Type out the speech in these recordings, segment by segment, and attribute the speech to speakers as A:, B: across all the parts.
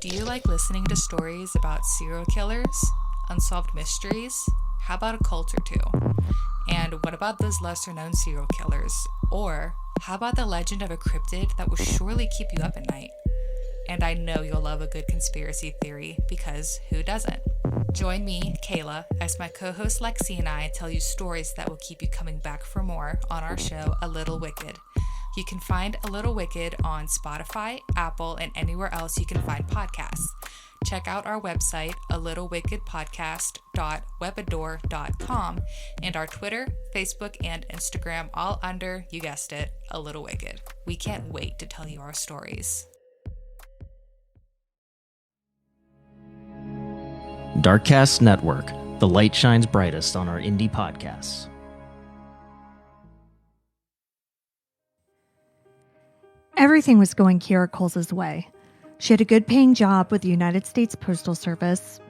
A: Do you like listening to stories about serial killers, unsolved mysteries? How about a cult or two? And what about those lesser-known serial killers? Or how about the legend of a cryptid that will surely keep you up at night? And I know you'll love a good conspiracy theory, because who doesn't? Join me, Kayla, as my co-host Lexi and I tell you stories that will keep you coming back for more on our show, A Little Wicked. You can find A Little Wicked on Spotify, Apple, and anywhere else you can find podcasts. Check out our website, alittlewickedpodcast.webador.com, and our Twitter, Facebook, and Instagram, all under, you guessed it, A Little Wicked. We can't wait to tell you our stories.
B: Darkcast Network, the light shines brightest on our indie podcasts.
C: Everything was going Kierra Coles' way. She had a good-paying job with the United States Postal Service.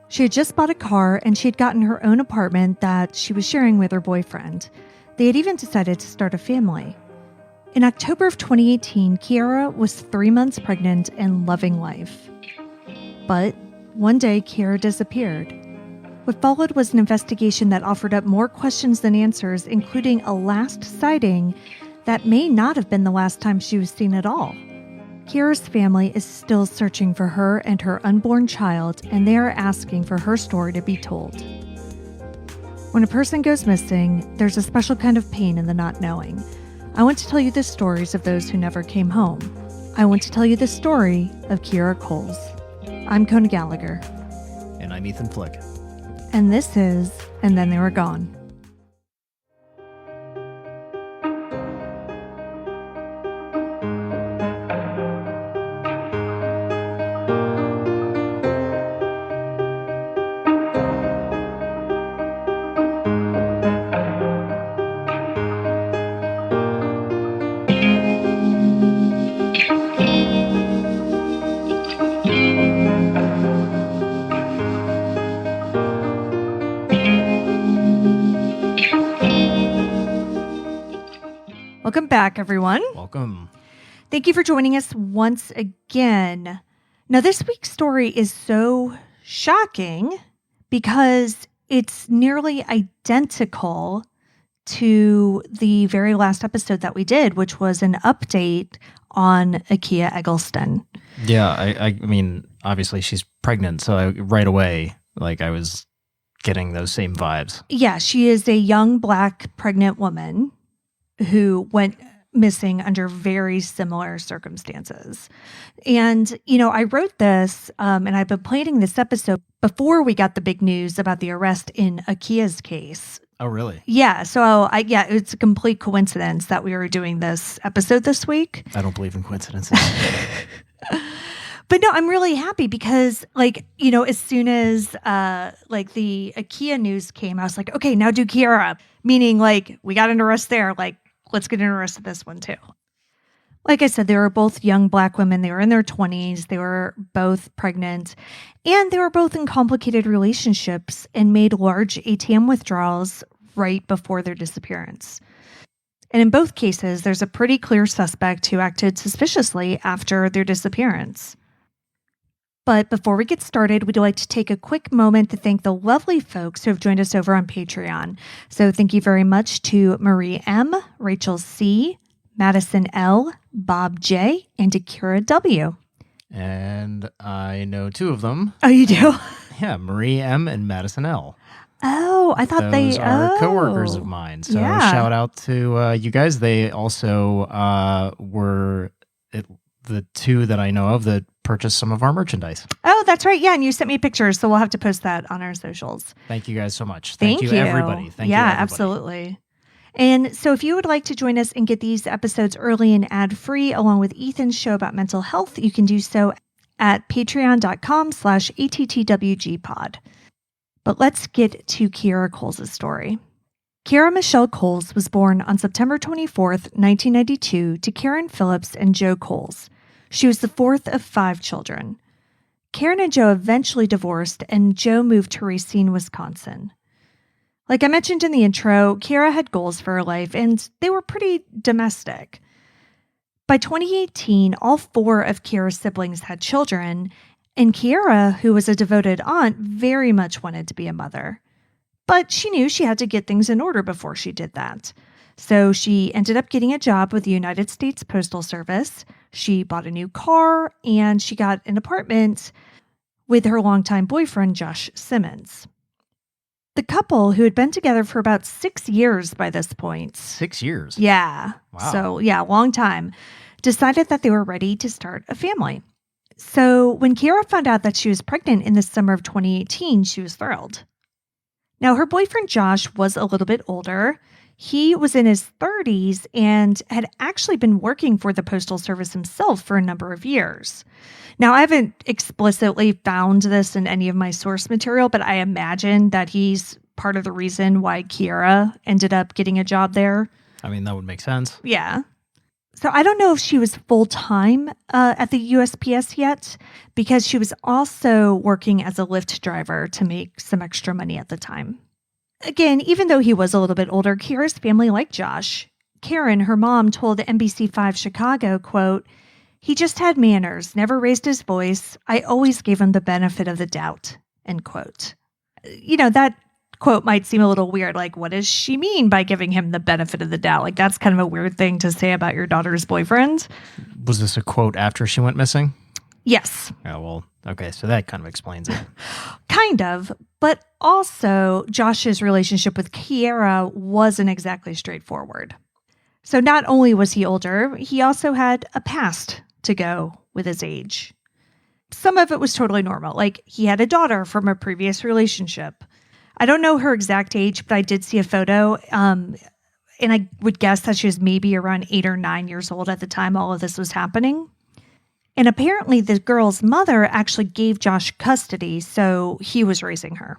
C: She had just bought a car, and she had gotten her own apartment that she was sharing with her boyfriend. They had even decided to start a family. In October of 2018, Kierra was 3 months pregnant and loving life. But one day, Kierra disappeared. What followed was an investigation that offered up more questions than answers, including a last sighting that may not have been the last time she was seen at all. Kierra's family is still searching for her and her unborn child, and they are asking for her story to be told. When a person goes missing, there's a special kind of pain in the not knowing. I want to tell you the stories of those who never came home. I want to tell you the story of Kierra Coles. I'm Kona Gallagher.
B: And I'm Ethan Flick.
C: And this is And Then They Were Gone. Welcome back, everyone.
B: Welcome.
C: Thank you for joining us once again. Now, this week's story is so shocking because it's nearly identical to the very last episode that we did, which was an update on Akia Eggleston.
B: Yeah, I mean, obviously she's pregnant, so right away, I was getting those same vibes.
C: Yeah, she is a young Black pregnant woman who went missing under very similar circumstances. And, I wrote this, and I've been planning this episode before we got the big news about the arrest in Akia's case.
B: Oh, really?
C: Yeah. So, it's a complete coincidence that we were doing this episode this week.
B: I don't believe in coincidences.
C: But no, I'm really happy because, as soon as, the Akia news came, I was like, okay, now do Kierra. Meaning, we got an arrest there. Let's get an arrest of this one, too. Like I said, they were both young Black women. They were in their 20s. They were both pregnant. And they were both in complicated relationships and made large ATM withdrawals right before their disappearance. And in both cases, there's a pretty clear suspect who acted suspiciously after their disappearance. But before we get started, we'd like to take a quick moment to thank the lovely folks who have joined us over on Patreon. So thank you very much to Marie M., Rachel C., Madison L., Bob J., and Akira W.
B: And I know two of them.
C: Oh, you do?
B: Yeah, Marie M. and Madison L.
C: Oh, I thought
B: Those are coworkers of mine. So shout out to you guys. They also were the two that I know of that purchased some of our merchandise.
C: Oh, that's right. Yeah, and you sent me pictures, so we'll have to post that on our socials.
B: Thank you guys so much.
C: Thank
B: you, everybody. Thank you, everybody.
C: Absolutely. And so if you would like to join us and get these episodes early and ad-free, along with Ethan's show about mental health, you can do so at patreon.com/attwgpod. But let's get to Kierra Coles' story. Kierra Michelle Coles was born on September 24th, 1992, to Karen Phillips and Joe Coles. She was the fourth of 5 children. Karen and Joe eventually divorced, and Joe moved to Racine, Wisconsin. Like I mentioned in the intro, Kierra had goals for her life, and they were pretty domestic. By 2018, all 4 of Kierra's siblings had children, And Kierra, who was a devoted aunt, very much wanted to be a mother. But she knew she had to get things in order before she did that. So she ended up getting a job with the United States Postal Service. She bought a new car, and she got an apartment with her longtime boyfriend, Josh Simmons. The couple, who had been together for about 6 years by this point.
B: 6 years?
C: Yeah.
B: Wow.
C: So, yeah, long time. Decided that they were ready to start a family. So when Kierra found out that she was pregnant in the summer of 2018, she was thrilled. Now, her boyfriend, Josh, was a little bit older. He was in his 30s and had actually been working for the Postal Service himself for a number of years. Now, I haven't explicitly found this in any of my source material, but I imagine that he's part of the reason why Kierra ended up getting a job there.
B: I mean, that would make sense.
C: Yeah. So I don't know if she was full-time at the USPS yet, because she was also working as a Lyft driver to make some extra money at the time. Again, even though he was a little bit older, Kierra's family liked Josh. Karen, her mom, told NBC5 Chicago, quote, "He just had manners, never raised his voice. I always gave him the benefit of the doubt," end quote. That quote might seem a little weird. Like, what does she mean by giving him the benefit of the doubt? Like, that's kind of a weird thing to say about your daughter's boyfriend.
B: Was this a quote after she went missing?
C: Yes.
B: Oh, well, okay, so that kind of explains it.
C: Kind of, but also Josh's relationship with Kierra wasn't exactly straightforward. So not only was he older, he also had a past to go with his age. Some of it was totally normal, like he had a daughter from a previous relationship. I don't know her exact age, but I did see a photo, and I would guess that she was maybe around 8 or 9 years old at the time all of this was happening. And apparently the girl's mother actually gave Josh custody, so he was raising her.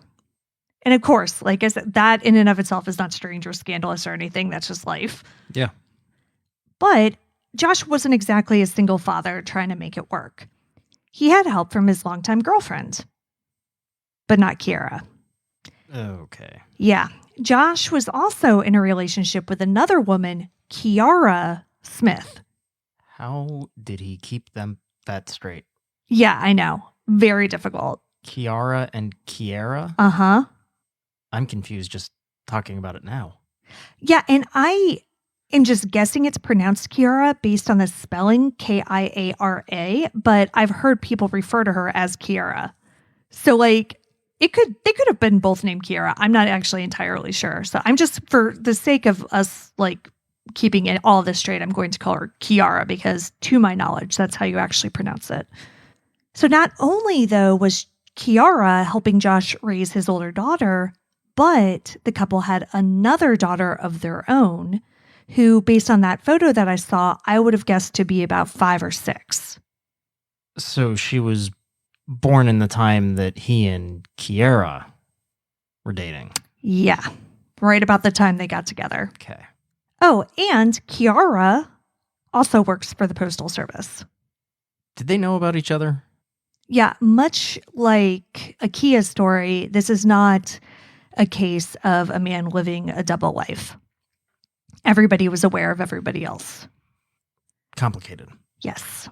C: And of course, like I said, that in and of itself is not strange or scandalous or anything. That's just life.
B: Yeah.
C: But Josh wasn't exactly a single father trying to make it work. He had help from his longtime girlfriend, but not Kierra.
B: Okay.
C: Yeah. Josh was also in a relationship with another woman, Kierra Smith.
B: How did he keep them that straight?
C: Yeah, I know. Very difficult.
B: Kiara and Kierra?
C: Uh-huh.
B: I'm confused just talking about it now.
C: Yeah, and I am just guessing it's pronounced Kierra based on the spelling, Kiara, but I've heard people refer to her as Kierra. So, like, they could have been both named Kierra. I'm not actually entirely sure. So I'm just, for the sake of us, like, keeping it all this straight, I'm going to call her Kierra because, to my knowledge, that's how you actually pronounce it. So not only, though, was Kierra helping Josh raise his older daughter, but the couple had another daughter of their own who, based on that photo that I saw, I would have guessed to be about 5 or 6.
B: So she was born in the time that he and Kierra were dating.
C: Yeah, right about the time they got together.
B: Okay.
C: Oh, and Kierra also works for the Postal Service.
B: Did they know about each other?
C: Yeah, much like a Kia story, this is not a case of a man living a double life. Everybody was aware of everybody else.
B: Complicated.
C: Yes.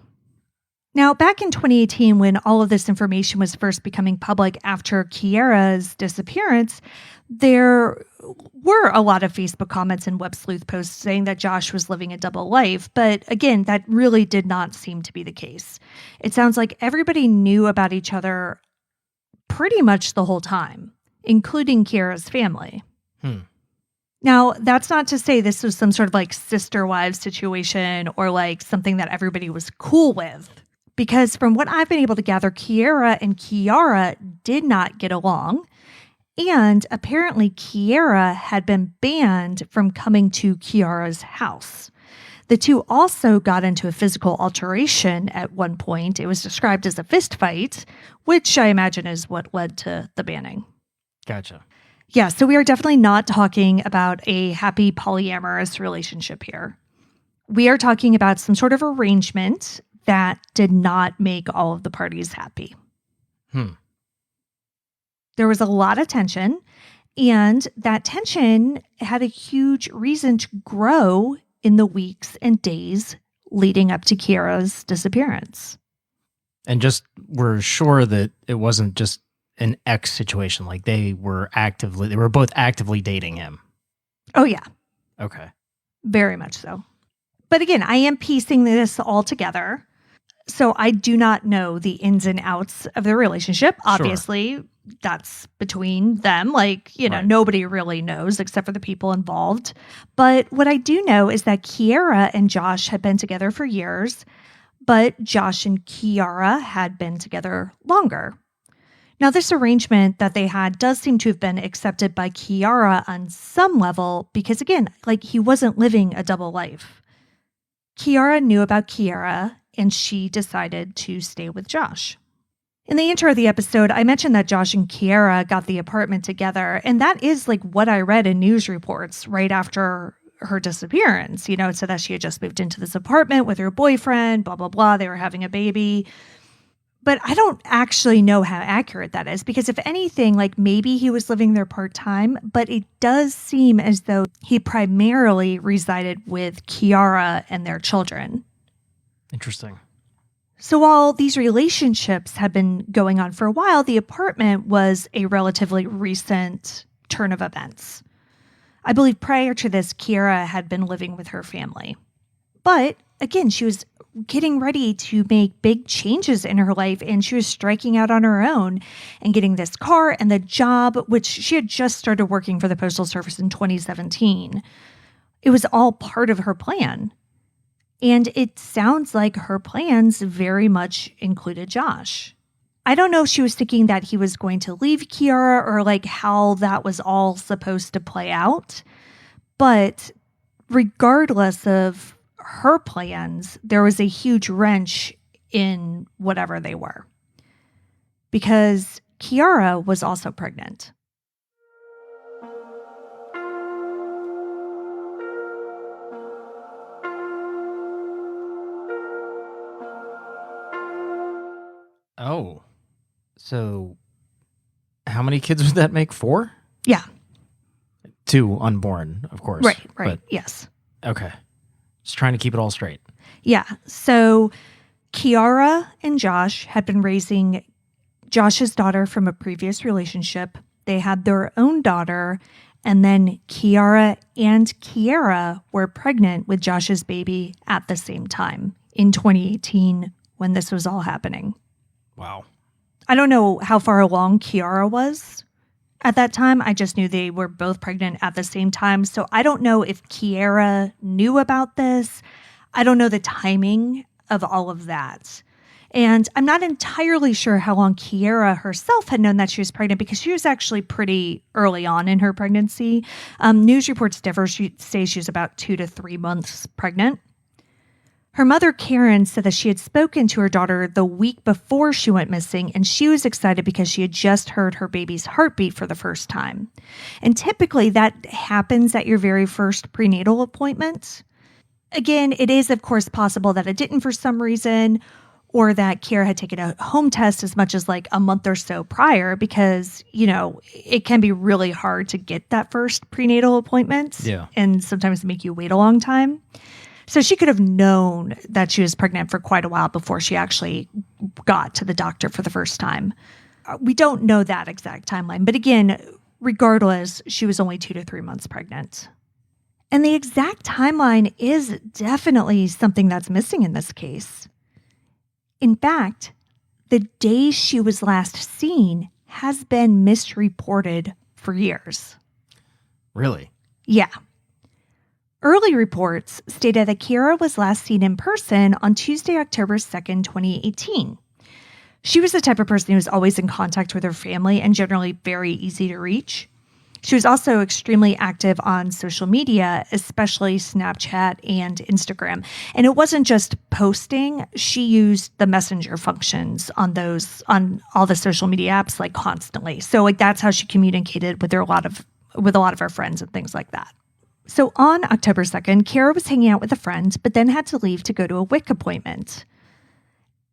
C: Now, back in 2018, when all of this information was first becoming public after Kierra's disappearance, there were a lot of Facebook comments and web sleuth posts saying that Josh was living a double life. But again, that really did not seem to be the case. It sounds like everybody knew about each other pretty much the whole time, including Kierra's family. Now, that's not to say this was some sort of like sister wives situation or like something that everybody was cool with. Because from what I've been able to gather, Kierra and Kierra did not get along. And apparently Kierra had been banned from coming to Kierra's house. The two also got into a physical alteration at one point. It was described as a fist fight, which I imagine is what led to the banning.
B: Gotcha.
C: Yeah, so we are definitely not talking about a happy polyamorous relationship here. We are talking about some sort of arrangement that did not make all of the parties happy. There was a lot of tension, and that tension had a huge reason to grow in the weeks and days leading up to Kierra's disappearance.
B: And just we're sure that it wasn't just an ex situation. Like they were both actively dating him.
C: Oh, yeah.
B: Okay.
C: Very much so. But again, I am piecing this all together. So I do not know the ins and outs of their relationship. Obviously, that's between them. Like,
B: Right.
C: nobody really knows except for the people involved. But what I do know is that Kierra and Josh had been together for years, but Josh and Kierra had been together longer. Now, this arrangement that they had does seem to have been accepted by Kierra on some level because, again, like he wasn't living a double life. Kierra knew about Kierra, and she decided to stay with Josh. In the intro of the episode, I mentioned that Josh and Kierra got the apartment together, and that is like what I read in news reports right after her disappearance. It said that she had just moved into this apartment with her boyfriend, blah, blah, blah. They were having a baby. But I don't actually know how accurate that is because if anything, like maybe he was living there part-time, but it does seem as though he primarily resided with Kierra and their children.
B: Interesting.
C: So while these relationships had been going on for a while, the apartment was a relatively recent turn of events. I believe prior to this, Kierra had been living with her family. But again, she was getting ready to make big changes in her life, and she was striking out on her own and getting this car and the job, which she had just started working for the Postal Service in 2017. It was all part of her plan. And it sounds like her plans very much included Josh. I don't know if she was thinking that he was going to leave Kierra or like how that was all supposed to play out. But regardless of her plans, there was a huge wrench in whatever they were. Because Kierra was also pregnant.
B: Oh. So how many kids would that make? 4?
C: Yeah.
B: 2 unborn, of course.
C: Right,
B: But,
C: yes.
B: okay. Just trying to keep it all straight.
C: Yeah. So Kierra and Josh had been raising Josh's daughter from a previous relationship. They had their own daughter, and then Kierra and Kierra were pregnant with Josh's baby at the same time in 2018 when this was all happening.
B: Wow.
C: I don't know how far along Kierra was at that time. I just knew they were both pregnant at the same time. So I don't know if Kierra knew about this. I don't know the timing of all of that. And I'm not entirely sure how long Kierra herself had known that she was pregnant because she was actually pretty early on in her pregnancy. News reports differ. She says she was about 2 to 3 months pregnant. Her mother, Karen, said that she had spoken to her daughter the week before she went missing, and she was excited because she had just heard her baby's heartbeat for the first time. And typically that happens at your very first prenatal appointment. Again, it is, of course, possible that it didn't for some reason, or that Kierra had taken a home test as much as like a month or so prior because, it can be really hard to get that first prenatal appointment.
B: Yeah.
C: And sometimes make you wait a long time. So she could have known that she was pregnant for quite a while before she actually got to the doctor for the first time. We don't know that exact timeline. But again, regardless, she was only 2 to 3 months pregnant. And the exact timeline is definitely something that's missing in this case. In fact, the day she was last seen has been misreported for years.
B: Really?
C: Yeah. Early reports stated that Kierra was last seen in person on Tuesday, October 2nd, 2018. She was the type of person who was always in contact with her family and generally very easy to reach. She was also extremely active on social media, especially Snapchat and Instagram. And it wasn't just posting. She used the messenger functions on all the social media apps like constantly. So like that's how she communicated with a lot of her friends and things like that. So on October 2nd, Kierra was hanging out with a friend, but then had to leave to go to a WIC appointment.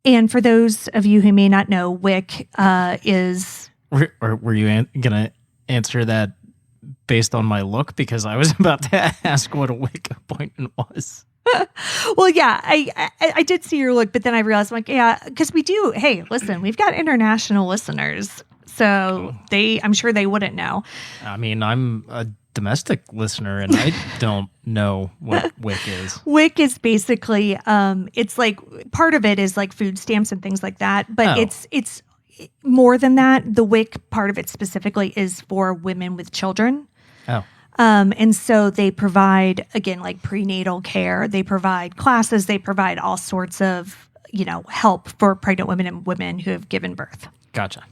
C: And for those of you who may not know, WIC is...
B: Were you going to answer that based on my look? Because I was about to ask what a WIC appointment was.
C: Well, yeah, I did see your look, but then I realized, I'm like, yeah, because we do. Hey, listen, we've got international listeners, so I'm sure they wouldn't know.
B: I mean, I'm a domestic listener, and I don't know what WIC is.
C: WIC is basically, it's like part of it is like food stamps and things like that, but it's more than that. The WIC part of it specifically is for women with children.
B: Oh.
C: And so they provide, again, like prenatal care. They provide classes. They provide all sorts of, help for pregnant women and women who have given birth.
B: Gotcha.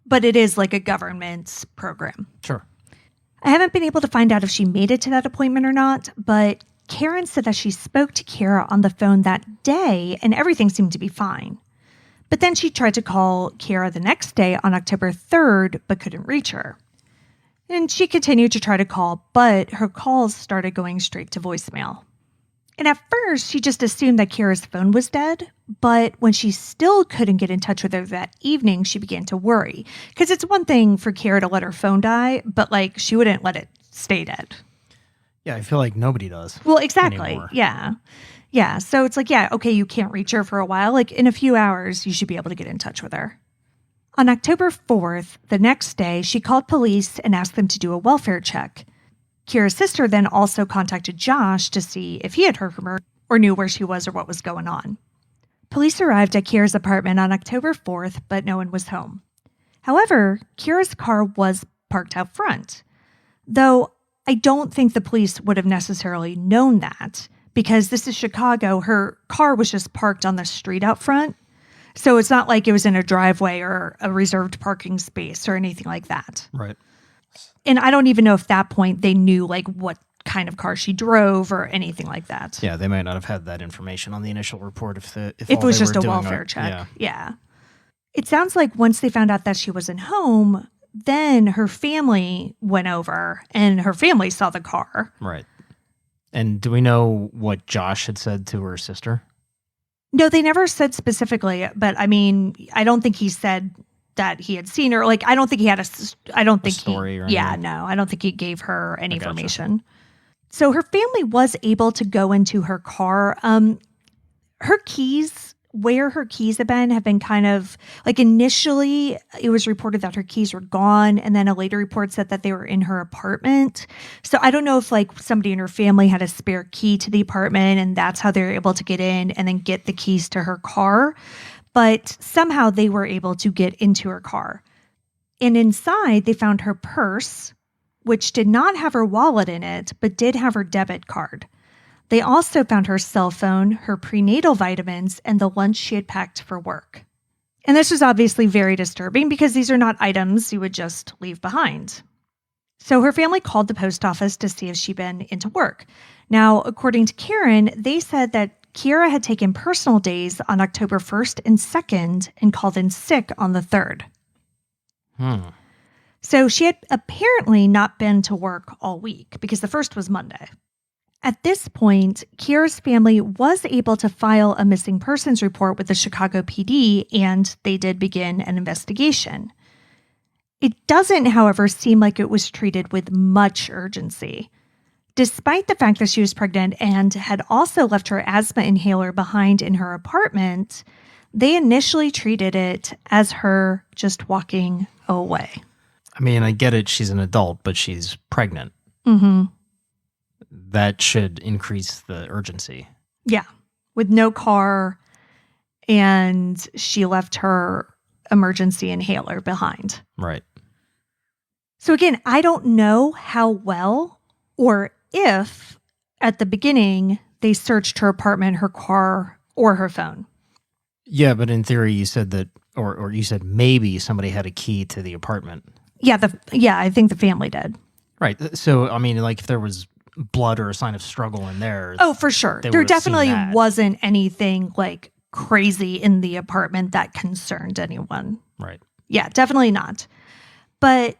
C: But it is like a government program.
B: Sure.
C: I haven't been able to find out if she made it to that appointment or not, but Karen said that she spoke to Kierra on the phone that day and everything seemed to be fine. But then she tried to call Kierra the next day on October 3rd, but couldn't reach her. And she continued to try to call, but her calls started going straight to voicemail. And at first, she just assumed that Kierra's phone was dead. But when she still couldn't get in touch with her that evening, she began to worry. Because it's one thing for Kierra to let her phone die, but she wouldn't let it stay dead.
B: Yeah, I feel like nobody does.
C: Well, exactly.
B: Anymore.
C: Yeah. Yeah. So it's like, yeah, okay, you can't reach her for a while. In a few hours, you should be able to get in touch with her. On October 4th, the next day, she called police and asked them to do a welfare check. Kierra's sister then also contacted Josh to see if he had heard from her or knew where she was or what was going on. Police arrived at Kierra's apartment on October 4th, but no one was home. However, Kierra's car was parked out front, though I don't think the police would have necessarily known that because this is Chicago. Her car was just parked on the street out front. So it's not like it was in a driveway or a reserved parking space or anything like that.
B: Right.
C: And I don't even know if at that point they knew what kind of car she drove or anything like that.
B: Yeah, they might not have had that information on the initial report if
C: it was just a welfare check. Yeah. It sounds like once they found out that she wasn't home, then her family went over and her family saw the car.
B: Right. And do we know what Josh had said to her sister?
C: No, they never said specifically, but I mean, I don't think he said that he had seen her. I don't think he had I don't think
B: story or
C: anything. I don't think he gave her any information. So her family was able to go into her car. Her keys, where her keys have been kind of initially it was reported that her keys were gone. And then a later report said that they were in her apartment. So I don't know if somebody in her family had a spare key to the apartment and that's how they were able to get in and then get the keys to her car. But somehow they were able to get into her car. And inside they found her purse, which did not have her wallet in it, but did have her debit card. They also found her cell phone, her prenatal vitamins, and the lunch she had packed for work. And this was obviously very disturbing because these are not items you would just leave behind. So her family called the post office to see if she'd been into work. Now, according to Karen, they said that Kierra had taken personal days on October 1st and 2nd and called in sick on the 3rd. So she had apparently not been to work all week because the 1st was Monday. At this point, Kierra's family was able to file a missing persons report with the Chicago PD, and they did begin an investigation. It doesn't, however, seem like it was treated with much urgency. Despite the fact that she was pregnant and had also left her asthma inhaler behind in her apartment, they initially treated it as her just walking away.
B: I mean, I get it. She's an adult, but she's pregnant.
C: Mm-hmm.
B: That should increase the urgency.
C: Yeah. With no car, and she left her emergency inhaler behind.
B: Right.
C: So again, I don't know how well or if at the beginning they searched her apartment, her car, or her phone.
B: Yeah, but in theory you said that, or you said maybe somebody had a key to the apartment.
C: Yeah, I think the family did.
B: Right. So, I mean, if there was blood or a sign of struggle in there.
C: Oh, for sure. There definitely wasn't anything crazy in the apartment that concerned anyone.
B: Right.
C: Yeah, definitely not. But,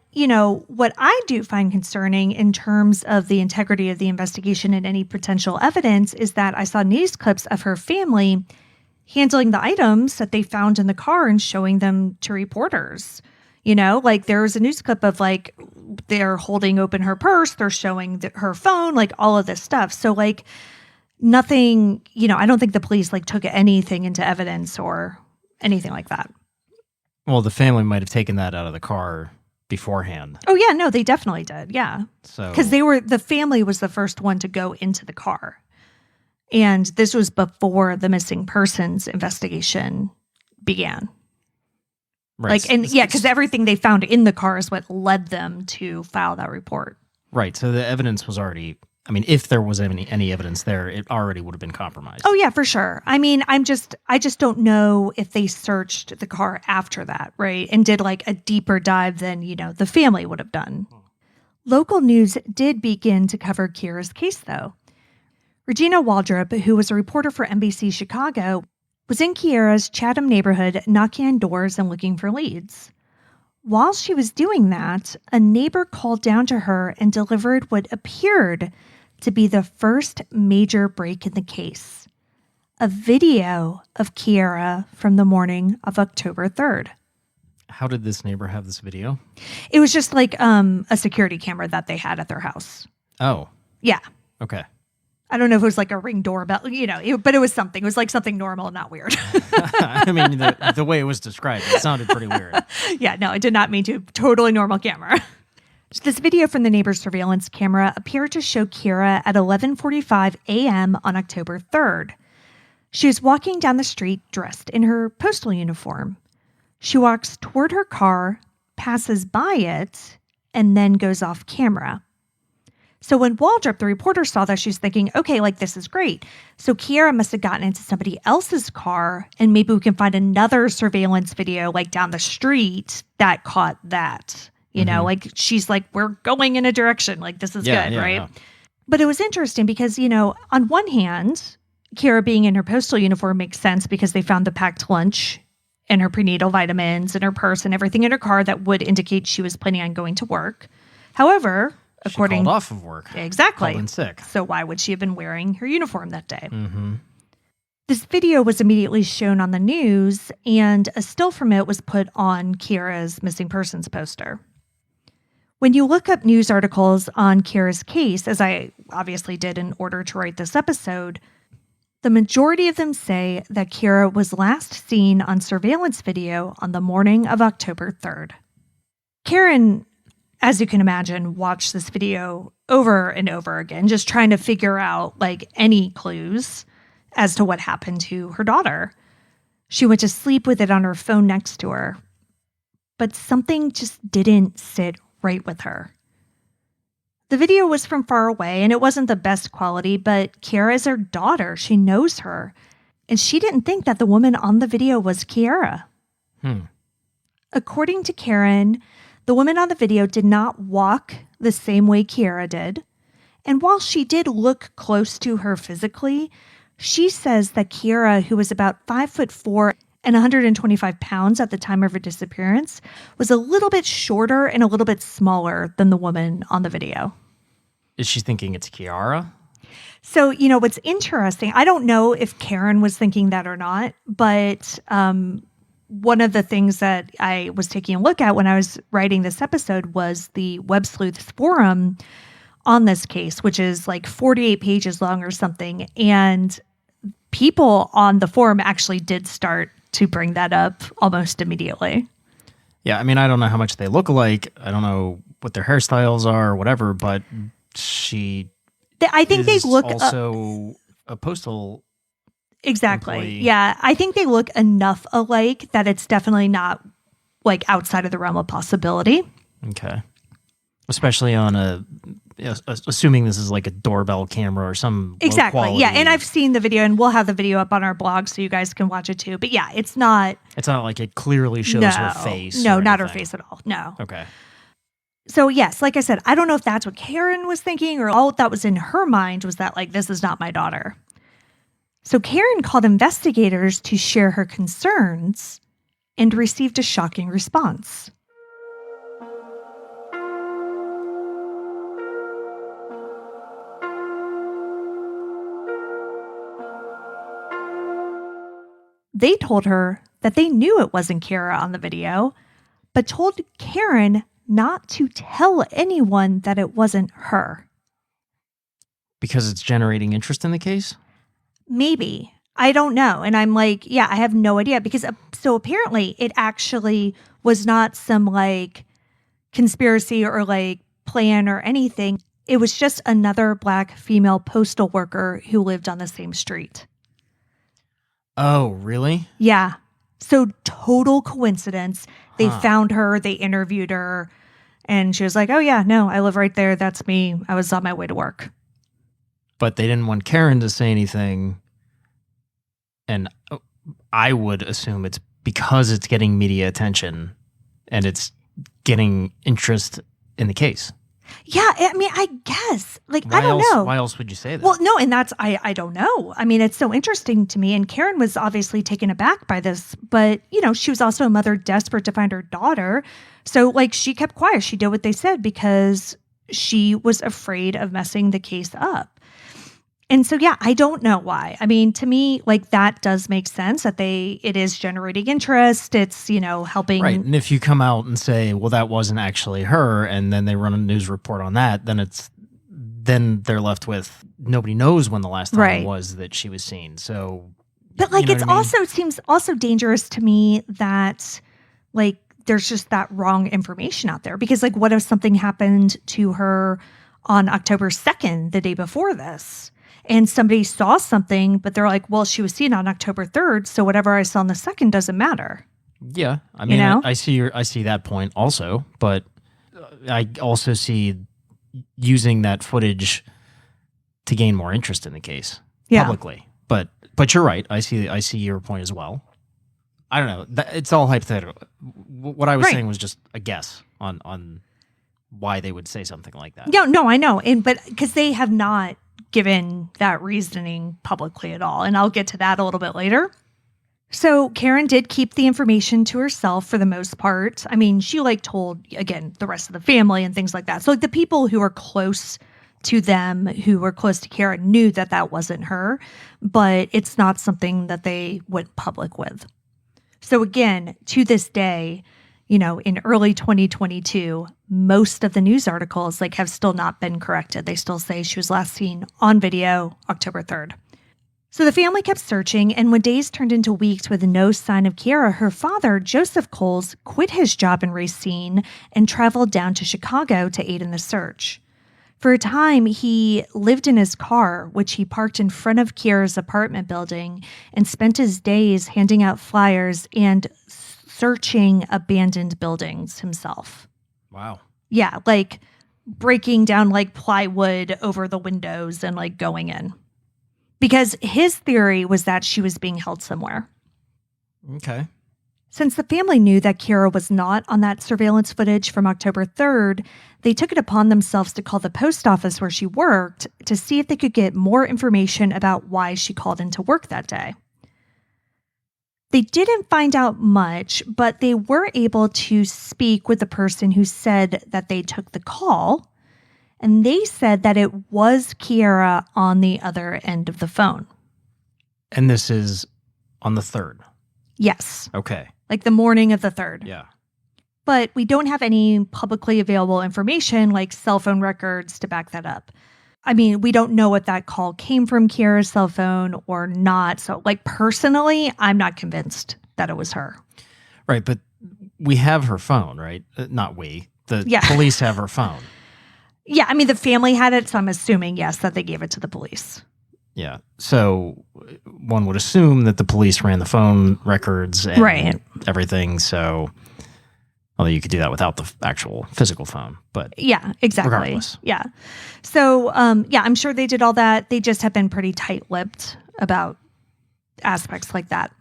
C: what I do find concerning in terms of the integrity of the investigation and any potential evidence is that I saw news clips of her family handling the items that they found in the car and showing them to reporters. There was a news clip of they're holding open her purse, they're showing her phone, all of this stuff. So nothing, I don't think the police took anything into evidence or anything like that.
B: Well, the family might have taken that out of the car beforehand.
C: Oh yeah, no, they definitely did. Yeah.
B: So
C: because the family was the first one to go into the car. And this was before the missing persons investigation began.
B: Right.
C: Because everything they found in the car is what led them to file that report.
B: Right. So the evidence was already, if there was any evidence there, it already would have been compromised.
C: Oh yeah, for sure. I just don't know if they searched the car after that, right? And did a deeper dive than, the family would have done. Local news did begin to cover Kierra's case though. Regina Waldrop, who was a reporter for NBC Chicago, was in Kierra's Chatham neighborhood knocking on doors and looking for leads. While she was doing that, a neighbor called down to her and delivered what appeared to be the first major break in the case, a video of Kierra from the morning of October 3rd.
B: How did this neighbor have this video?
C: It was just a security camera that they had at their house.
B: Oh.
C: Yeah.
B: Okay.
C: I don't know if it was a ring doorbell, but it was something. It was something normal, not weird.
B: The way it was described, it sounded pretty weird.
C: Yeah, no, it did not mean to. Totally normal camera. This video from the neighbor's surveillance camera appeared to show Kierra at 11:45 a.m. on October 3rd. She was walking down the street dressed in her postal uniform. She walks toward her car, passes by it, and then goes off camera. So when Waldrop, the reporter, saw that, she's thinking, okay, this is great. So Kierra must have gotten into somebody else's car, and maybe we can find another surveillance video down the street that caught that. She's we're going in a direction. This is good, right? Yeah. But it was interesting because, on one hand, Kierra being in her postal uniform makes sense because they found the packed lunch and her prenatal vitamins and her purse and everything in her car that would indicate she was planning on going to work. However,
B: she called off of work.
C: Exactly.
B: Called in sick.
C: So why would she have been wearing her uniform that day?
B: Mm-hmm.
C: This video was immediately shown on the news, and a still from it was put on Kierra's missing persons poster. When you look up news articles on Kierra's case, as I obviously did in order to write this episode, the majority of them say that Kierra was last seen on surveillance video on the morning of October 3rd. Karen, as you can imagine, watched this video over and over again, just trying to figure out any clues as to what happened to her daughter. She went to sleep with it on her phone next to her, but something just didn't sit right with her. The video was from far away and it wasn't the best quality, but Kierra is her daughter. She knows her. And she didn't think that the woman on the video was Kierra. According to Karen, the woman on the video did not walk the same way Kierra did. And while she did look close to her physically, she says that Kierra, who was about 5'4" and 125 pounds at the time of her disappearance, was a little bit shorter and a little bit smaller than the woman on the video.
B: Is she thinking it's Kierra?
C: So, what's interesting, I don't know if Karen was thinking that or not, but one of the things that I was taking a look at when I was writing this episode was the Web Sleuths forum on this case, which is 48 pages long or something. And people on the forum actually did start to bring that up almost immediately.
B: Yeah, I don't know how much they look alike. I don't know what their hairstyles are or whatever, but I think they look also a postal
C: exactly
B: employee.
C: Yeah, I think they look enough alike that it's definitely not outside of the realm of possibility.
B: Okay. Especially on assuming this is a doorbell camera or some
C: exactly.
B: low quality.
C: Yeah, and I've seen the video, and we'll have the video up on our blog so you guys can watch it too. But yeah, it's not
B: like it clearly shows her face.
C: No, not her face at all. No.
B: Okay.
C: So yes, like I said, I don't know if that's what Karen was thinking or all that was in her mind was that this is not my daughter. So Karen called investigators to share her concerns and received a shocking response. They told her that they knew it wasn't Kierra on the video, but told Karen not to tell anyone that it wasn't her.
B: Because it's generating interest in the case?
C: Maybe. I don't know. And I'm like, yeah, I have no idea because so apparently it actually was not some like conspiracy or like plan or anything. It was just another Black female postal worker who lived on the same street.
B: Oh, really?
C: Yeah. So total coincidence. They found her, they interviewed her, and she was like, oh yeah, no, I live right there. That's me. I was on my way to work.
B: But they didn't want Karen to say anything. And I would assume it's because it's getting media attention and it's getting interest in the case.
C: Yeah, I mean, I guess. Like, I don't know.
B: Why else would you say that?
C: Well, no, and that's, I don't know. I mean, it's so interesting to me. And Karen was obviously taken aback by this, but, you know, she was also a mother desperate to find her daughter. So, like, she kept quiet. She did what they said because she was afraid of messing the case up. And so, yeah, I don't know why. I mean, to me, like, that does make sense that it is generating interest. It's, you know, helping.
B: Right. And if you come out and say, well, that wasn't actually her, and then they run a news report on that, then they're left with nobody knows when the last time was that she was seen. So,
C: but like,
B: it
C: seems also dangerous to me that like, there's just that wrong information out there because like, what if something happened to her on October 2nd, the day before this? And somebody saw something, but they're like, well, she was seen on October 3rd. So whatever I saw on the 2nd doesn't matter.
B: Yeah. I mean, I see that point also, but I also see using that footage to gain more interest in the case publicly. But you're right. I see your point as well. I don't know. It's all hypothetical. What I was saying was just a guess on why they would say something like that.
C: No, I know. But because they have not given that reasoning publicly at all. And I'll get to that a little bit later. So Karen did keep the information to herself for the most part. I mean, she like told, again, the rest of the family and things like that. So like the people who are close to them, who were close to Karen, knew that that wasn't her, but it's not something that they went public with. So again, to this day, you know, in early 2022, most of the news articles like have still not been corrected. They still say she was last seen on video October 3rd. So the family kept searching, and when days turned into weeks with no sign of Kierra, her father, Joseph Coles, quit his job in Racine and traveled down to Chicago to aid in the search. For a time, he lived in his car, which he parked in front of Kierra's apartment building, and spent his days handing out flyers and searching abandoned buildings himself.
B: Wow.
C: Yeah, like breaking down like plywood over the windows and like going in. Because his theory was that she was being held somewhere.
B: Okay.
C: Since the family knew that Kierra was not on that surveillance footage from October 3rd, they took it upon themselves to call the post office where she worked to see if they could get more information about why she called into work that day. They didn't find out much, but they were able to speak with the person who said that they took the call, and they said that it was Kierra on the other end of the phone.
B: And this is on the 3rd?
C: Yes.
B: Okay.
C: Like the morning of the 3rd.
B: Yeah.
C: But we don't have any publicly available information like cell phone records to back that up. I mean, we don't know if that call came from Kierra's cell phone or not. So, like, personally, I'm not convinced that it was her.
B: Right, but we have her phone, right? Not we. The police have her phone.
C: Yeah, I mean, the family had it, so I'm assuming, yes, that they gave it to the police.
B: Yeah, so one would assume that the police ran the phone records and everything, so... Although you could do that without the actual physical phone, but
C: yeah, exactly.
B: Regardless.
C: Yeah. So, I'm sure they did all that. They just have been pretty tight-lipped about aspects like that.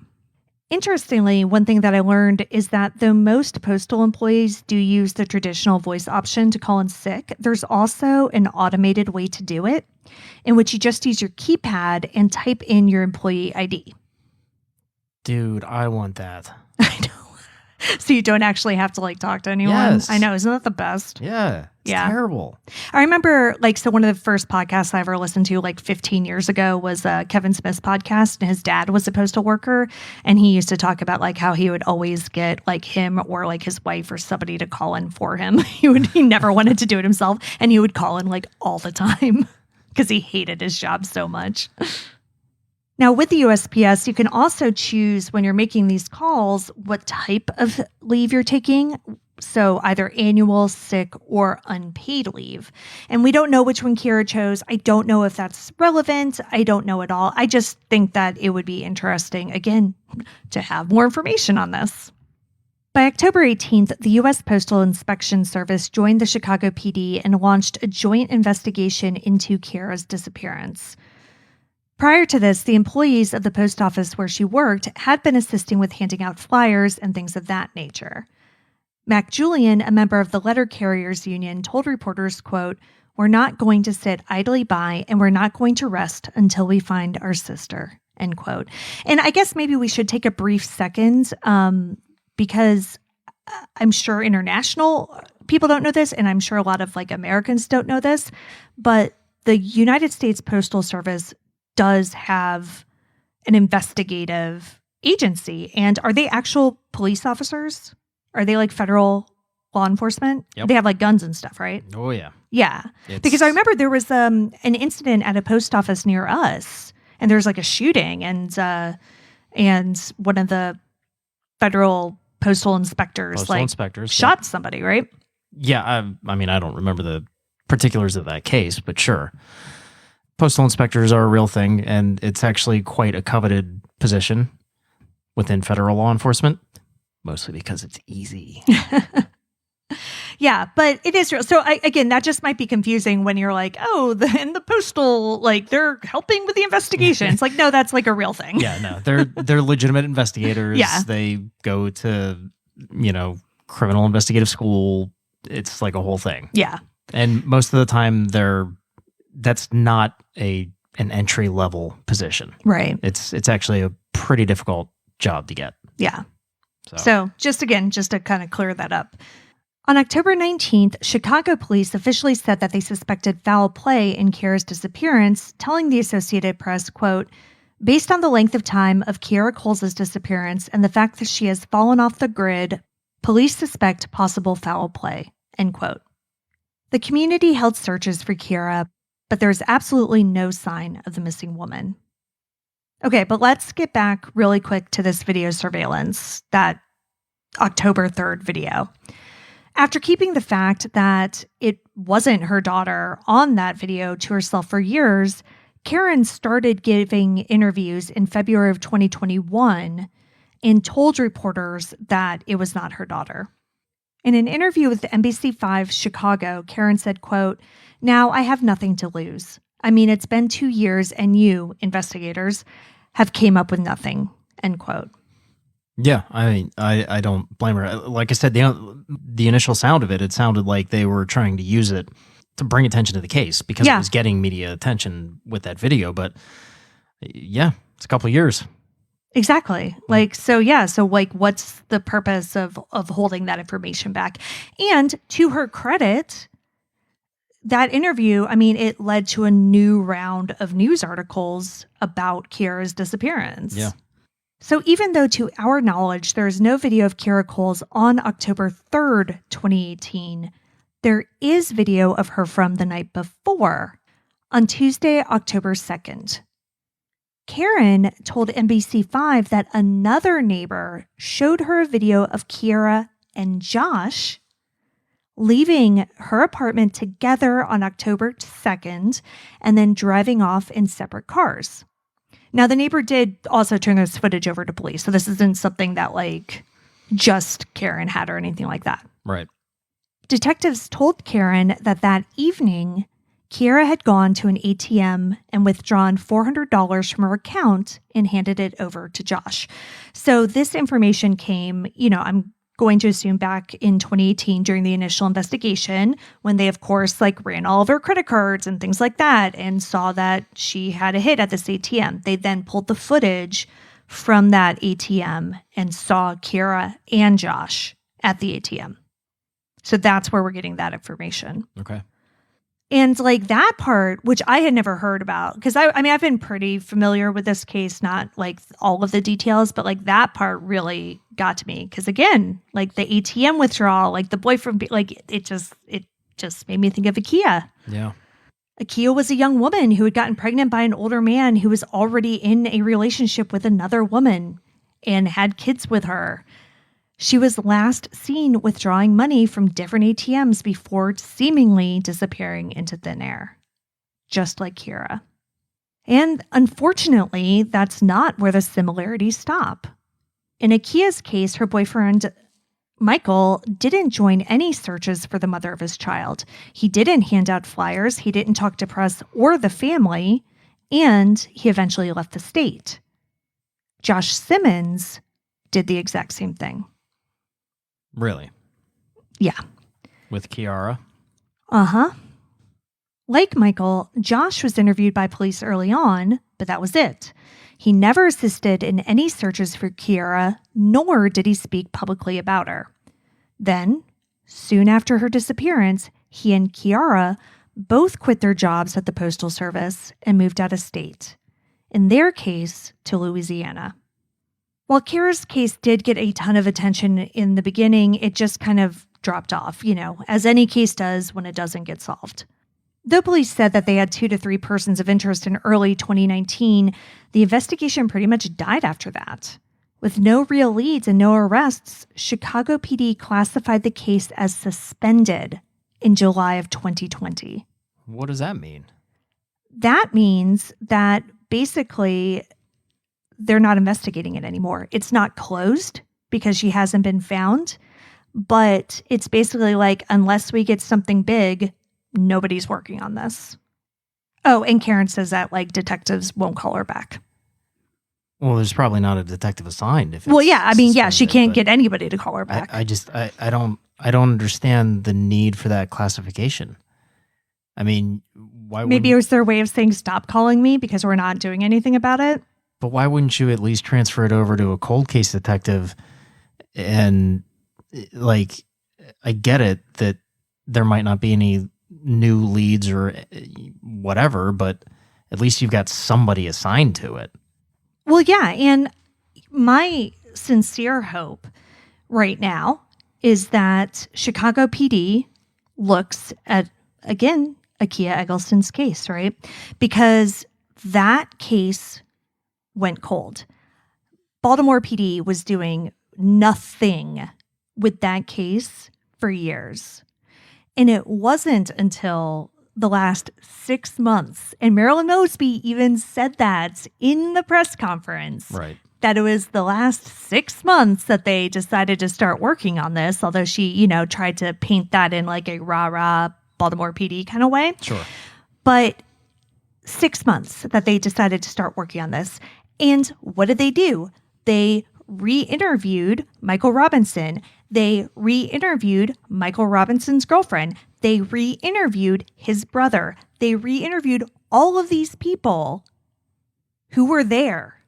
C: Interestingly, one thing that I learned is that though most postal employees do use the traditional voice option to call in sick, there's also an automated way to do it in which you just use your keypad and type in your employee ID.
B: Dude, I want that.
C: I know. So you don't actually have to like talk to anyone.
B: Yes.
C: I know. Isn't that the best?
B: Yeah. It's terrible.
C: I remember so one of the first podcasts I ever listened to like 15 years ago was Kevin Smith's podcast, and his dad was a postal worker. And he used to talk about like how he would always get like him or like his wife or somebody to call in for him. He never wanted to do it himself. And he would call in like all the time because he hated his job so much. Now, with the USPS, you can also choose when you're making these calls what type of leave you're taking. So either annual, sick, or unpaid leave. And we don't know which one Kierra chose. I don't know if that's relevant. I don't know at all. I just think that it would be interesting, again, to have more information on this. By October 18th, the U.S. Postal Inspection Service joined the Chicago PD and launched a joint investigation into Kierra's disappearance. Prior to this, the employees of the post office where she worked had been assisting with handing out flyers and things of that nature. Mac Julian, a member of the letter carriers union, told reporters, quote, "We're not going to sit idly by and we're not going to rest until we find our sister," end quote. And I guess maybe we should take a brief second because I'm sure international people don't know this, and I'm sure a lot of Americans don't know this, but the United States Postal Service does have an investigative agency. And are they actual police officers? Are they federal law enforcement?
B: Yep.
C: They have guns and stuff, right?
B: Oh, yeah.
C: Yeah. Because I remember there was an incident at a post office near us, and there's a shooting, and one of the federal postal inspectors shot somebody, right?
B: Yeah. I mean, I don't remember the particulars of that case, but sure. Postal inspectors are a real thing, and it's actually quite a coveted position within federal law enforcement. Mostly because it's easy.
C: Yeah, but it is real. So again, that just might be confusing when you're in the postal, they're helping with the investigation. It's no, that's a real thing.
B: Yeah, no, they're legitimate investigators. Yeah. They go to, criminal investigative school. It's a whole thing.
C: Yeah.
B: And most of the time that's not an entry level position.
C: Right.
B: It's actually a pretty difficult job to get.
C: Yeah. So just to kind of clear that up. On October 19th, Chicago police officially said that they suspected foul play in Kierra's disappearance, telling the Associated Press, quote, "Based on the length of time of Kierra Coles' disappearance and the fact that she has fallen off the grid, police suspect possible foul play," end quote. The community held searches for Kierra, but there's absolutely no sign of the missing woman. Okay, but let's get back really quick to this video surveillance, that October 3rd video. After keeping the fact that it wasn't her daughter on that video to herself for years, Karen started giving interviews in February of 2021 and told reporters that it was not her daughter. In an interview with NBC5 Chicago, Karen said, quote, "Now I have nothing to lose. I mean, it's been 2 years and you, investigators, have came up with nothing," end quote.
B: Yeah, I mean, I don't blame her. Like I said, the initial sound of it sounded like they were trying to use it to bring attention to the case because it was getting media attention with that video. But yeah, it's a couple of years.
C: Exactly. What's the purpose of holding that information back? And to her credit, that interview, I mean, it led to a new round of news articles about Kierra's disappearance.
B: Yeah.
C: So even though to our knowledge, there is no video of Kierra Coles on October 3rd, 2018, there is video of her from the night before, on Tuesday, October 2nd. Karen told NBC5 that another neighbor showed her a video of Kierra and Josh leaving her apartment together on October 2nd and then driving off in separate cars. Now, the neighbor did also turn this footage over to police, so this isn't something that just Karen had or anything like that.
B: Right.
C: Detectives told Karen that evening, Kierra had gone to an ATM and withdrawn $400 from her account and handed it over to Josh. So this information came, I'm going to assume back in 2018 during the initial investigation when they, of course, ran all of her credit cards and things like that and saw that she had a hit at this ATM. They then pulled the footage from that ATM and saw Kierra and Josh at the ATM. So that's where we're getting that information.
B: Okay.
C: And that part, which I had never heard about, because I've been pretty familiar with this case, not all of the details, but that part really got to me. Because again, the ATM withdrawal, the boyfriend, it just made me think of IKEA.
B: Yeah.
C: Kierra was a young woman who had gotten pregnant by an older man who was already in a relationship with another woman and had kids with her. She was last seen withdrawing money from different ATMs before seemingly disappearing into thin air, just like Kierra. And unfortunately, that's not where the similarities stop. In Kierra's case, her boyfriend, Michael, didn't join any searches for the mother of his child. He didn't hand out flyers, he didn't talk to press or the family, and he eventually left the state. Josh Simmons did the exact same thing.
B: Really?
C: Yeah.
B: With Kierra?
C: Uh-huh. Like Michael, Josh was interviewed by police early on, but that was it. He never assisted in any searches for Kierra, nor did he speak publicly about her. Then, soon after her disappearance, he and Kierra both quit their jobs at the Postal Service and moved out of state. In their case, to Louisiana. While Kierra's case did get a ton of attention in the beginning, it just kind of dropped off, as any case does when it doesn't get solved. Though police said that they had 2 to 3 persons of interest in early 2019, the investigation pretty much died after that. With no real leads and no arrests, Chicago PD classified the case as suspended in July of 2020.
B: What does that mean?
C: That means that basically they're not investigating it anymore. It's not closed because she hasn't been found, but it's basically like, unless we get something big, nobody's working on this. Oh, and Karen says that detectives won't call her back.
B: Well, there's probably not a detective assigned.
C: She can't get anybody to call her back.
B: I don't understand the need for that classification. I mean, why?
C: Maybe it was their way of saying stop calling me because we're not doing anything about it.
B: But why wouldn't you at least transfer it over to a cold case detective? And I get it that there might not be any new leads or whatever, but at least you've got somebody assigned to it.
C: Well, yeah. And my sincere hope right now is that Chicago PD looks at, again, Kierra Eggleston's case, right? Because that case went cold. Baltimore PD was doing nothing with that case for years. And it wasn't until the last 6 months, and Marilyn Mosby even said that in the press conference,
B: right,
C: that it was the last 6 months that they decided to start working on this, although she, tried to paint that in a rah-rah Baltimore PD kind of way.
B: Sure.
C: But 6 months that they decided to start working on this. And what did they do? They re-interviewed Michael Robinson. They re-interviewed Michael Robinson's girlfriend. They re-interviewed his brother. They re-interviewed all of these people who were there,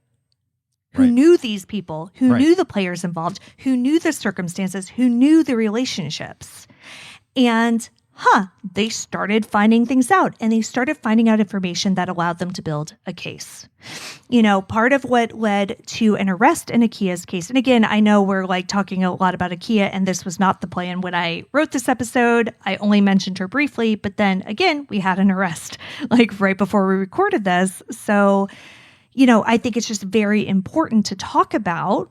C: who knew these people, who knew the players involved, who knew the circumstances, who knew the relationships. And they started finding things out, and they started finding out information that allowed them to build a case. Part of what led to an arrest in Kierra's case, and again, I know we're talking a lot about Kierra, and this was not the plan when I wrote this episode. I only mentioned her briefly, but then again, we had an arrest right before we recorded this. So, I think it's just very important to talk about,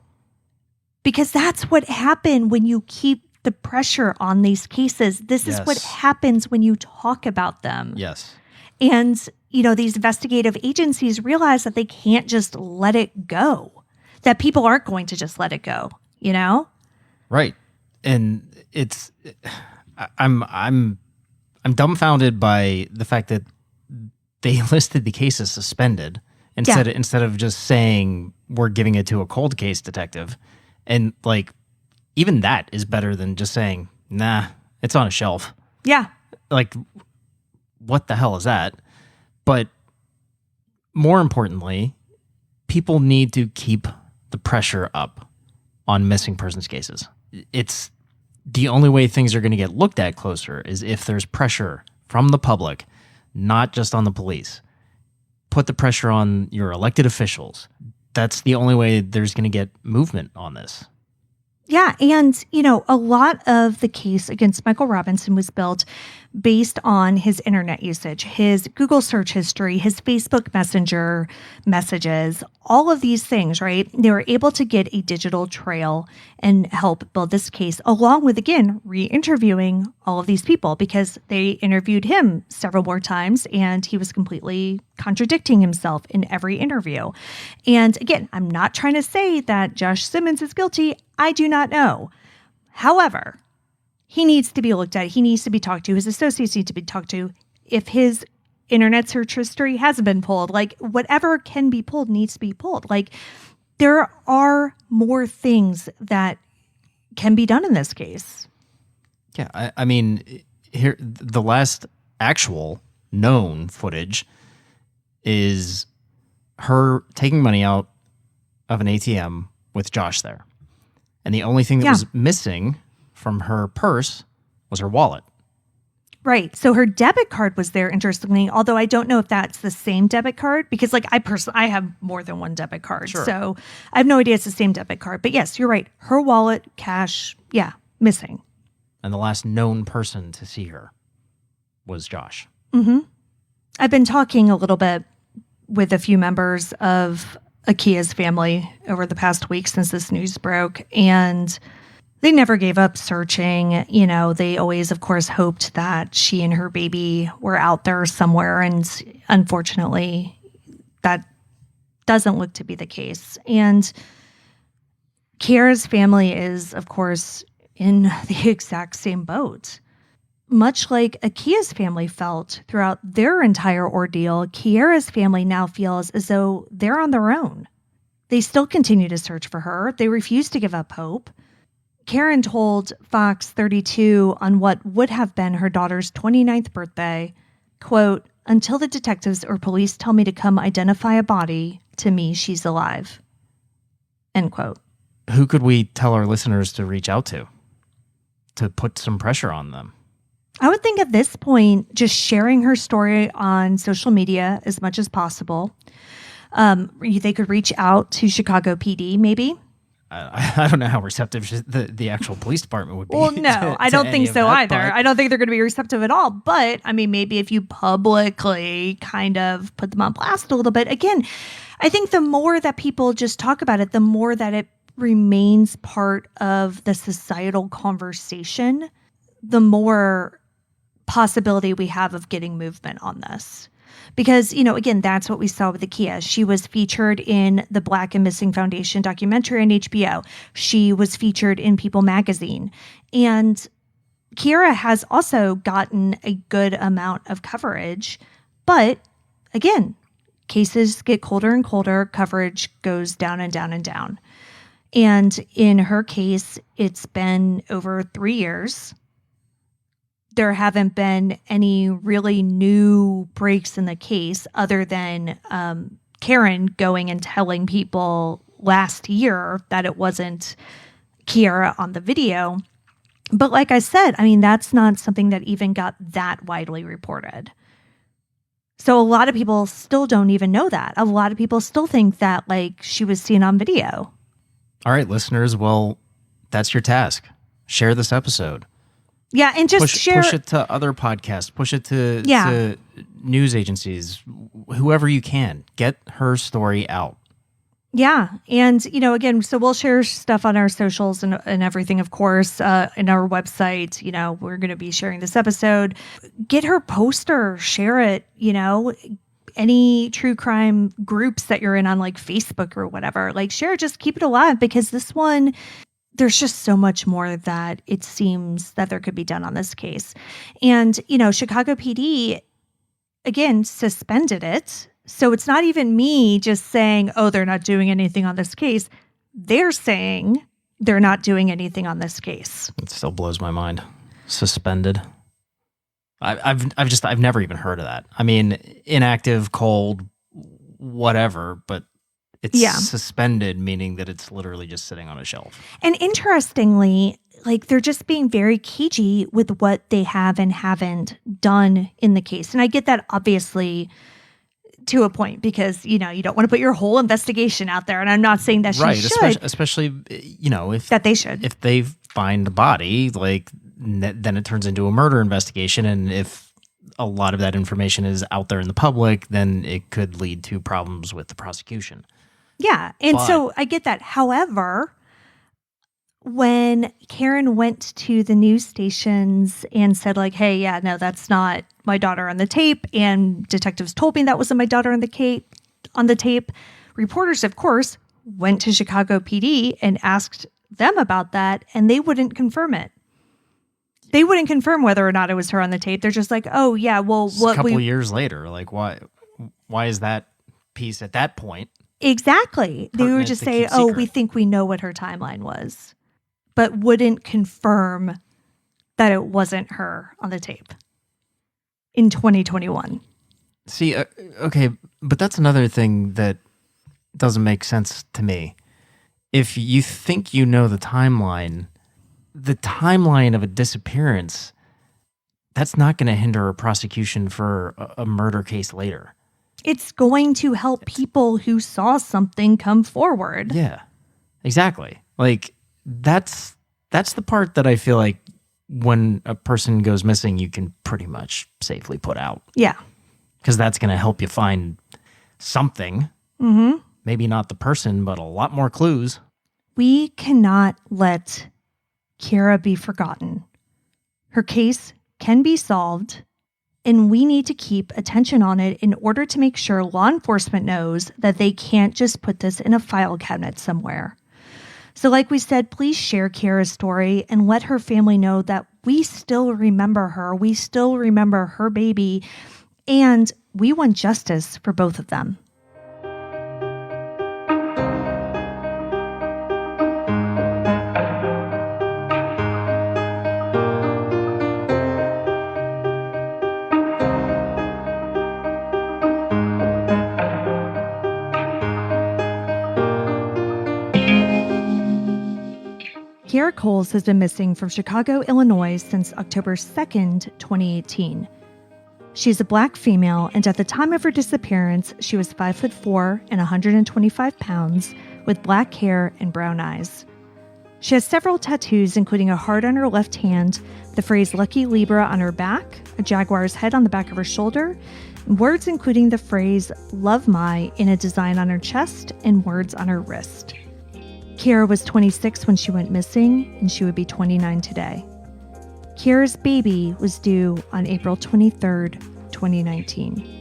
C: because that's what happened when you keep the pressure on these cases. This is what happens when you talk about them.
B: Yes.
C: And, these investigative agencies realize that they can't just let it go, that people aren't going to just let it go,
B: Right. And I'm dumbfounded by the fact that they listed the case as suspended instead of just saying we're giving it to a cold case detective. And even that is better than just saying, nah, it's on a shelf.
C: Yeah.
B: What the hell is that? But more importantly, people need to keep the pressure up on missing persons cases. It's the only way things are going to get looked at closer is if there's pressure from the public, not just on the police. Put the pressure on your elected officials. That's the only way there's going to get movement on this.
C: Yeah. And, a lot of the case against Michael Robinson was built based on his internet usage, his Google search history, his Facebook Messenger messages, all of these things, right? They were able to get a digital trail and help build this case, along with, again, re-interviewing all of these people, because they interviewed him several more times and he was completely contradicting himself in every interview. And again, I'm not trying to say that Josh Simmons is guilty. I do not know. However, he needs to be looked at. He needs to be talked to. His associates need to be talked to. If his internet search history hasn't been pulled, like whatever can be pulled needs to be pulled. Like there are more things that can be done in this case.
B: Yeah, I mean, here the last actual known footage is her taking money out of an ATM with Josh there. And the only thing that was missing from her purse was her wallet.
C: Right. So her debit card was there, interestingly, although I don't know if that's the same debit card, because like I have more than one debit card. Sure. So I have no idea it's the same debit card. But yes, you're right. Her wallet, cash, missing.
B: And the last known person to see her was Josh.
C: Mm-hmm. I've been talking a little bit with a few members of Akia's family over the past week since this news broke, and they never gave up searching. You know, they always, of course, hoped that she and her baby were out there somewhere. And unfortunately, that doesn't look to be the case. And Kierra's family is, of course, in the exact same boat. Much like Akia's family felt throughout their entire ordeal, Kierra's family now feels as though they're on their own. They still continue to search for her. They refuse to give up hope. Karen told Fox 32 on what would have been her daughter's 29th birthday, quote, "Until the detectives or police tell me to come identify a body, to me, she's alive." End quote.
B: Who could we tell our listeners to reach out to put some pressure on them?
C: I would think at this point, just sharing her story on social media as much as possible. They could reach out to Chicago PD, maybe.
B: I don't know how receptive the actual police department would be.
C: Well, no, I don't think so either. I don't think they're going to be receptive at all. But, I mean, maybe if you publicly kind of put them on blast a little bit. Again, I think the more that people just talk about it, the more that it remains part of the societal conversation, the more possibility we have of getting movement on this. Because, you know, again, that's what we saw with Akia. She was featured in the Black and Missing Foundation documentary on HBO. She was featured in People magazine. And Kierra has also gotten a good amount of coverage. But, again, cases get colder and colder. Coverage goes down and down and down. And in her case, it's been over 3 years. There haven't been any really new breaks in the case other than Karen going and telling people last year that it wasn't Kierra on the video. But like I said, I mean, that's not something that even got that widely reported. So a lot of people still don't even know that. A lot of people still think that like she was seen on video.
B: All right, listeners. Well, that's your task. Share this episode.
C: Yeah, and just
B: push it to other podcasts, push it to news agencies, whoever you can. Get her story out.
C: Yeah, and, you know, again, so we'll share stuff on our socials and everything, of course, in our website. You know, we're going to be sharing this episode. Get her poster, share it, you know, any true crime groups that you're in on like Facebook or whatever. Like, share, just keep it alive, because this one, there's just so much more that it seems that there could be done on this case. And, you know, Chicago PD, again, suspended it. So it's not even me just saying, oh, they're not doing anything on this case. They're saying they're not doing anything on this case.
B: It still blows my mind. Suspended. I've never even heard of that. I mean, inactive, cold, whatever, but it's suspended, meaning that it's literally just sitting on a shelf.
C: And interestingly, like they're just being very cagey with what they have and haven't done in the case. And I get that obviously to a point, because, you know, you don't want to put your whole investigation out there. And I'm not saying that she should.
B: Especially, you know, if
C: that they should.
B: If they find the body, like then it turns into a murder investigation. And if a lot of that information is out there in the public, then it could lead to problems with the prosecution.
C: Yeah. And so I get that. However, when Karen went to the news stations and said like, hey, yeah, no, that's not my daughter on the tape. And detectives told me that wasn't my daughter on the tape. Reporters, of course, went to Chicago PD and asked them about that, and they wouldn't confirm it. They wouldn't confirm whether or not it was her on the tape. They're just like, oh, yeah, well,
B: a couple years later, like why is that piece at that point?
C: Exactly. They would just say, oh, we think we know what her timeline was, but wouldn't confirm that it wasn't her on the tape in 2021.
B: See, okay, but that's another thing that doesn't make sense to me. If you think you know the timeline of a disappearance, that's not going to hinder a prosecution for a murder case later.
C: It's going to help people who saw something come forward.
B: Yeah, exactly. Like that's the part that I feel like when a person goes missing, you can pretty much safely put out.
C: Yeah.
B: Because that's going to help you find something.
C: Mm-hmm.
B: Maybe not the person, but a lot more clues.
C: We cannot let Kierra be forgotten. Her case can be solved, and we need to keep attention on it in order to make sure law enforcement knows that they can't just put this in a file cabinet somewhere. So like we said, please share Kierra's story and let her family know that we still remember her. We still remember her baby, and we want justice for both of them. Kierra Coles has been missing from Chicago, Illinois since October 2nd, 2018. She's a Black female, and at the time of her disappearance, she was 5'4" and 125 pounds, with black hair and brown eyes. She has several tattoos, including a heart on her left hand, the phrase Lucky Libra on her back, a jaguar's head on the back of her shoulder, and words including the phrase Love My in a design on her chest, and words on her wrist. Kierra was 26 when she went missing, and she would be 29 today. Kierra's baby was due on April 23rd, 2019.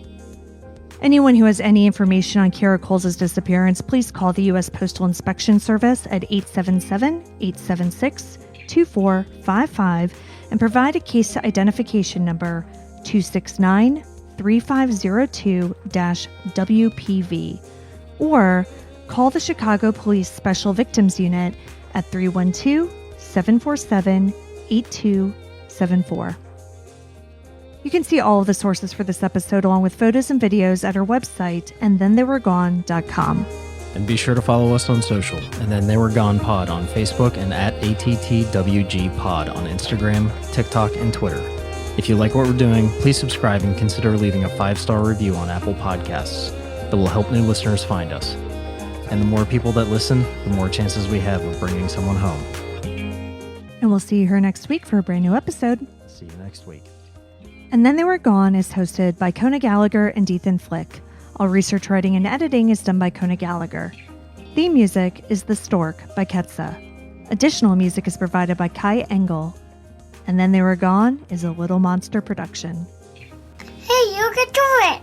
C: Anyone who has any information on Kierra Coles' disappearance, please call the U.S. Postal Inspection Service at 877-876-2455 and provide a case identification number 269-3502-WPV, or call the Chicago Police Special Victims Unit at 312-747-8274. You can see all of the sources for this episode along with photos and videos at our website, andthentheyweregone.com.
B: And be sure to follow us on social, and Then They Were Gone Pod on Facebook and at ATTWG Pod on Instagram, TikTok, and Twitter. If you like what we're doing, please subscribe and consider leaving a 5-star review on Apple Podcasts. That will help new listeners find us. And the more people that listen, the more chances we have of bringing someone home.
C: And we'll see you here next week for a brand new episode.
B: See you next week.
C: And Then They Were Gone is hosted by Kona Gallagher and Ethan Flick. All research, writing, and editing is done by Kona Gallagher. Theme music is The Stork by Ketsa. Additional music is provided by Kai Engel. And Then They Were Gone is a Little Monster production.
D: Hey, you can do it!